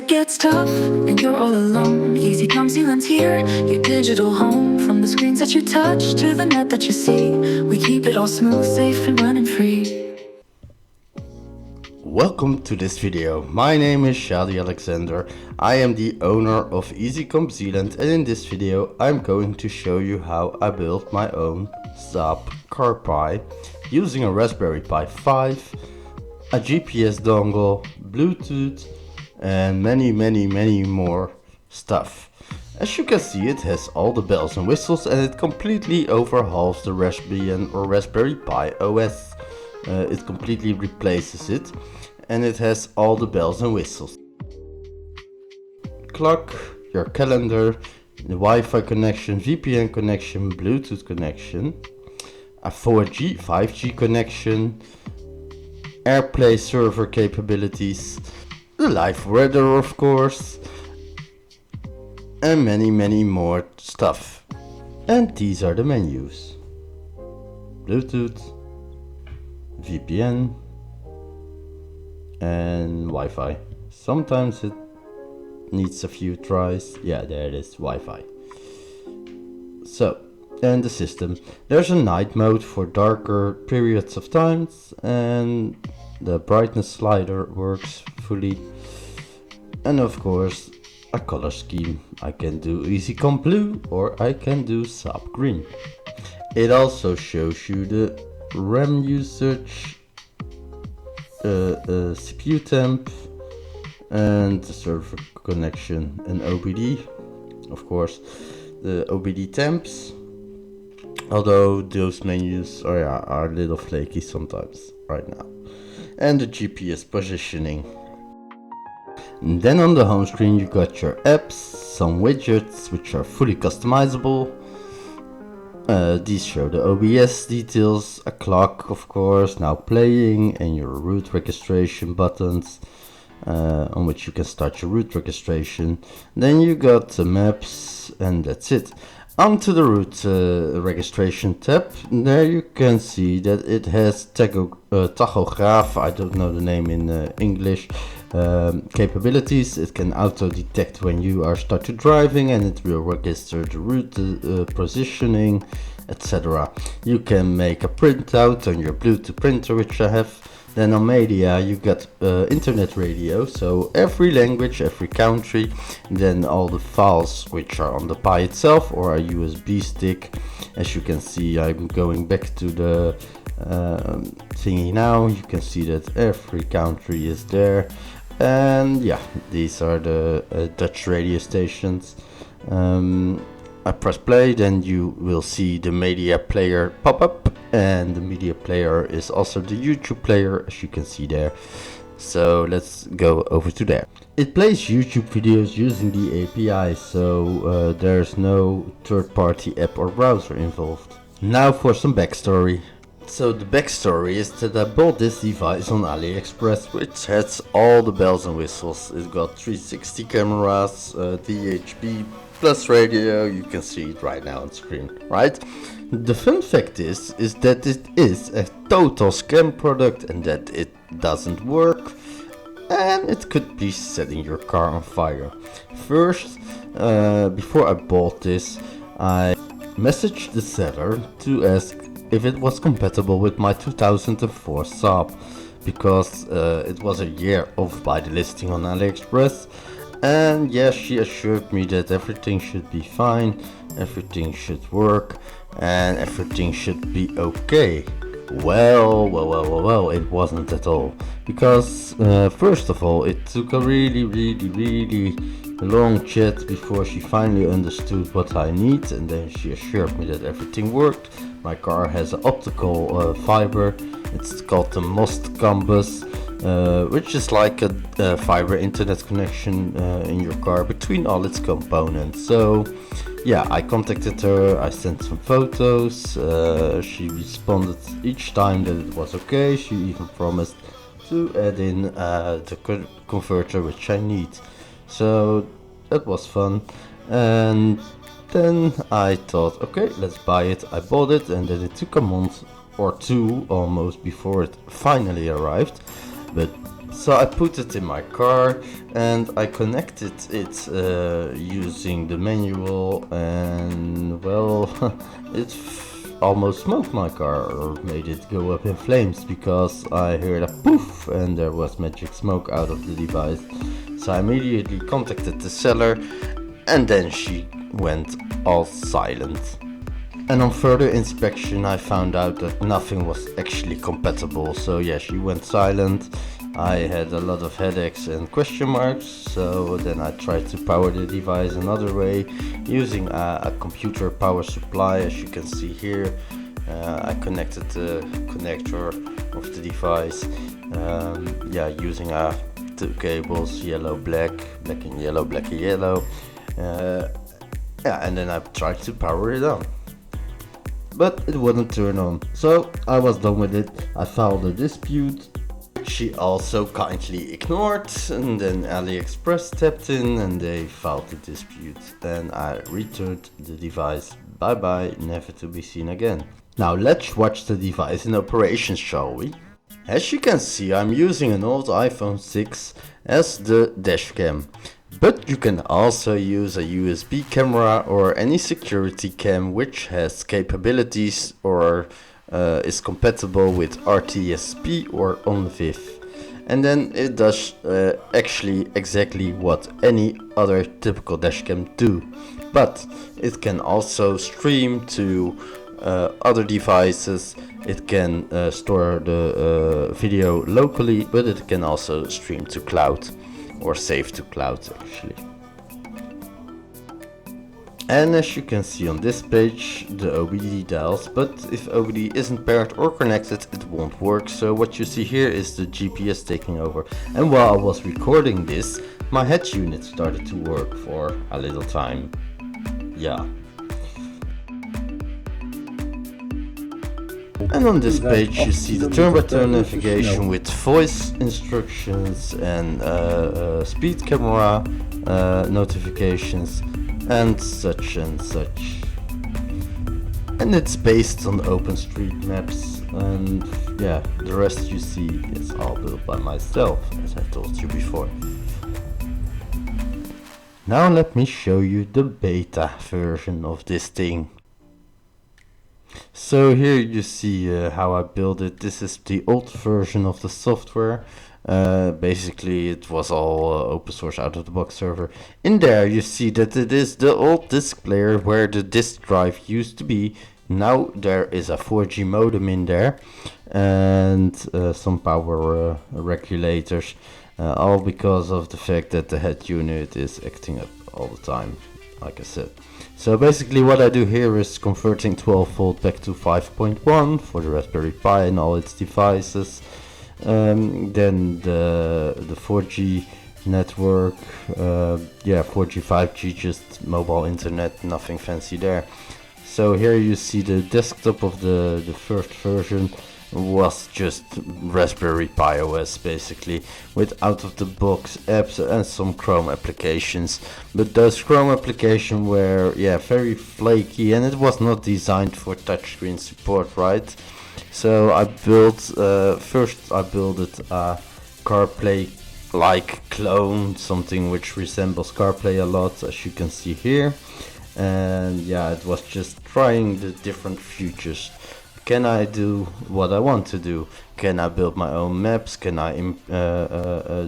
it gets tough and you're all alone, EasyCompZeeland's here, your digital home. From the screens that you touch to the net that you see, we keep it all smooth, safe and running free. Welcome to this video. My name is Shadi Alexander. I am the owner of EasyCompZeeland, and in this video I'm going to show you how I built my own Saab CarPI using a Raspberry Pi 5, a GPS dongle, Bluetooth and many more stuff. As you can see, it has all the bells and whistles, and it completely overhauls the Raspbian or Raspberry Pi OS. It completely replaces it, and it has all the bells and whistles. Clock, your calendar, the Wi-Fi connection, VPN connection, Bluetooth connection, a 4G, 5G connection, AirPlay server capabilities, the live weather of course, and many more stuff. And these are the menus: Bluetooth, VPN and Wi-Fi. Sometimes it needs a few tries. Yeah, there it is, Wi-Fi. So, and the system. There's a night mode for darker periods of times, and the brightness slider works fully. And of course, a color scheme. I can do EasyComp Blue or I can do Saab Green. It also shows you the RAM usage, CPU temp, and the server connection, and OBD, of course, the OBD temps. Although those menus are a little flaky sometimes right now. And the GPS positioning. And then on the home screen you got your apps, some widgets which are fully customizable. These show the OBS details, a clock of course now playing, and your route registration buttons on which you can start your route registration. Then you got the maps, and that's it. Onto the route registration tab. There you can see that it has tachograph, I don't know the name in English, capabilities. It can auto detect when you are started driving, and it will register the route positioning, etc. You can make a printout on your Bluetooth printer, which I have. Then on media you got internet radio, so every language, every country. Then all the files which are on the Pi itself or a USB stick. As you can see, I'm going back to the thingy now. You can see that every country is there. And yeah, these are the Dutch radio stations. I press play, then you will see the media player pop up, and the media player is also the YouTube player, as you can see there. So let's go over to there. It plays YouTube videos using the API, so there's no third-party app or browser involved. Now for some backstory. So the backstory is that I bought this device on AliExpress, which has all the bells and whistles. It's got 360 cameras, DHB plus radio. You can see it right now on screen, right? The fun fact is that it is a total scam product, and that it doesn't work, and it could be setting your car on fire. First, before I bought this, I messaged the seller to ask if it was compatible with my 2004 Saab, because it was a year off by the listing on AliExpress. And yes, she assured me that everything should be fine, everything should work, and everything should be okay. Well, it wasn't at all. Because first of all, it took a really long chat before she finally understood what I need, and then she assured me that everything worked. My car has an optical fiber. It's called the MOST Campus, which is like a fiber internet connection in your car between all its components. So yeah, I contacted her, I sent some photos, she responded each time that it was okay. She even promised to add in the converter which I need. So that was fun. And then I thought, okay, let's buy it. I bought it, and then it took a month or two almost before it finally arrived. But So I put it in my car and I connected it using the manual, and well, it almost smoked my car, or made it go up in flames, because I heard a poof and there was magic smoke out of the device. So I immediately contacted the seller, and then she went all silent. And on further inspection I found out that nothing was actually compatible. So yeah, she went silent. I had a lot of headaches and question marks, so then I tried to power the device another way using a computer power supply. As you can see here, I connected the connector of the device, using two cables, yellow, black, black and yellow, black and yellow. And then I tried to power it on, but it wouldn't turn on. So I was done with it. I filed a dispute. She also kindly ignored, and then AliExpress stepped in and they filed the dispute. Then I returned the device. Bye bye, never to be seen again. Now let's watch the device in operation, shall we? As you can see, I'm using an old iPhone 6 as the dashcam. But you can also use a USB camera or any security cam which has capabilities or is compatible with RTSP or OnVIF. And then it does actually exactly what any other typical dashcam do. But it can also stream to other devices. It can store the video locally, but it can also stream to cloud, or save to cloud actually. And as you can see on this page, the OBD dials, but if OBD isn't paired or connected, it won't work. So what you see here is the GPS taking over. And while I was recording this, my head unit started to work for a little time. Yeah. And on this page you see the turn-by-turn navigation with voice instructions and speed camera notifications and such and such. And it's based on OpenStreetMaps, and yeah, the rest you see is all built by myself, as I told you before. Now let me show you the beta version of this thing. So here you see how I built it. This is the old version of the software. Basically it was all open source out of the box server. In there you see that it is the old disk player where the disk drive used to be. Now there is a 4G modem in there and some power regulators, all because of the fact that the head unit is acting up all the time, like I said. So basically what I do here is converting 12 volt back to 5.1 for the Raspberry Pi and all its devices. Then the 4G network, 4G, 5G, just mobile internet, nothing fancy there. So here you see the desktop of the first version was just Raspberry Pi OS, basically, with out of the box apps and some Chrome applications. But those Chrome applications were very flaky, and it was not designed for touchscreen support, right? So I built first I built a CarPlay like clone, something which resembles CarPlay a lot, as you can see here. And yeah, it was just trying the different features. Can I do what I want to do? Can I build my own maps? Can I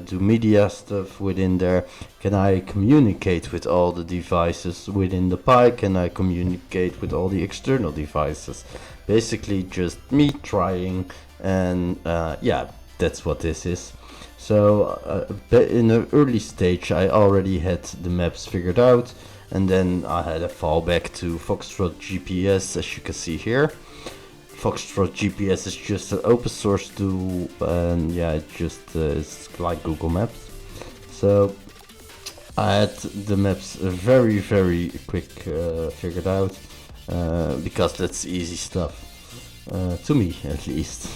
do media stuff within there? Can I communicate with all the devices within the Pi? Can I communicate with all the external devices? Basically just me trying, and that's what this is. So in the early stage I already had the maps figured out, and then I had a fallback to Foxtrot GPS, as you can see here. Foxtrot GPS is just an open source tool, and it's like Google Maps. So I had the maps very quick figured out, because that's easy stuff, to me at least.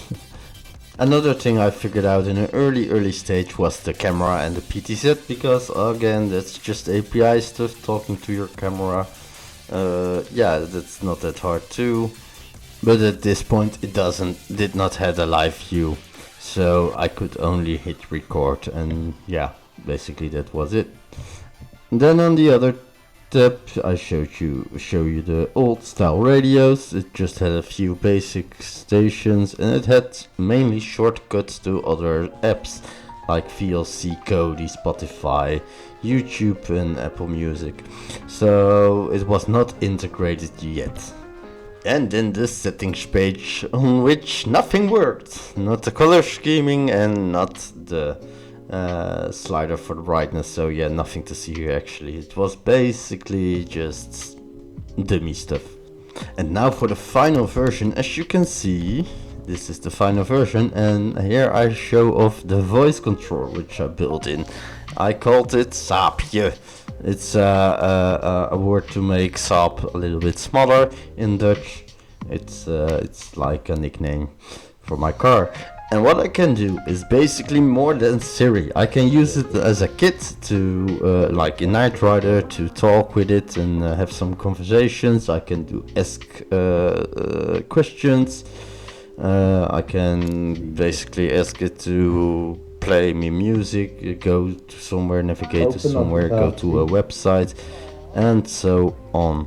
Another thing I figured out in an early stage was the camera and the PTZ, because again that's just API stuff, talking to your camera. That's not that hard too. But at this point it did not have a live view. so I could only hit record, and yeah, basically that was it. Then on the other tab I show you the old style radios. It just had a few basic stations, and it had mainly shortcuts to other apps like VLC, Kodi, Spotify, YouTube and Apple Music. So it was not integrated yet. And then the settings page on which nothing worked. Not the color scheming and not the slider for the brightness. So yeah, nothing to see here actually. It was basically just dummy stuff. And now for the final version. As you can see, this is the final version, and here I show off the voice control which I built in. I called it Saabje. It's a word to make Saab a little bit smaller in Dutch. It's like a nickname for my car. And what I can do is basically more than Siri. I can use it as a kit to, like in Knight Rider, to talk with it and have some conversations. I can ask questions. I can basically ask it to play me music, go to somewhere, navigate to somewhere, go to a website, and so on.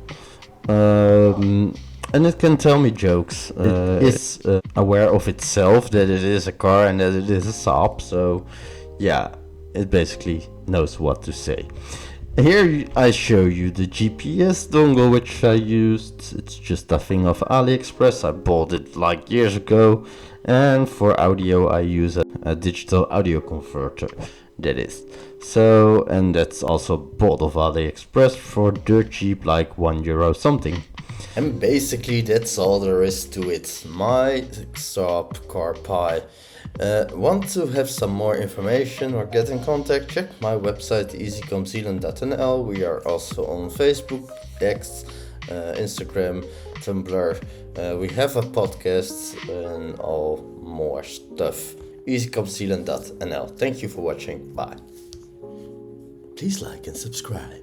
And it can tell me jokes. It is aware of itself that it is a car and that it is a Saab, so yeah, it basically knows what to say. Here I show you the GPS dongle which I used. It's just a thing of AliExpress. I bought it like years ago. And for audio I use a digital audio converter, that is. So, and that's also bought of AliExpress for dirt cheap, like €1 something. And basically that's all there is to it. My Saab CarPI. Want to have some more information or get in contact? Check my website EasyCompZeeland.nl. We are also on Facebook, X, Instagram, Tumblr. We have a podcast and all more stuff. EasyCompZeeland.nl. Thank you for watching. Bye. Please like and subscribe.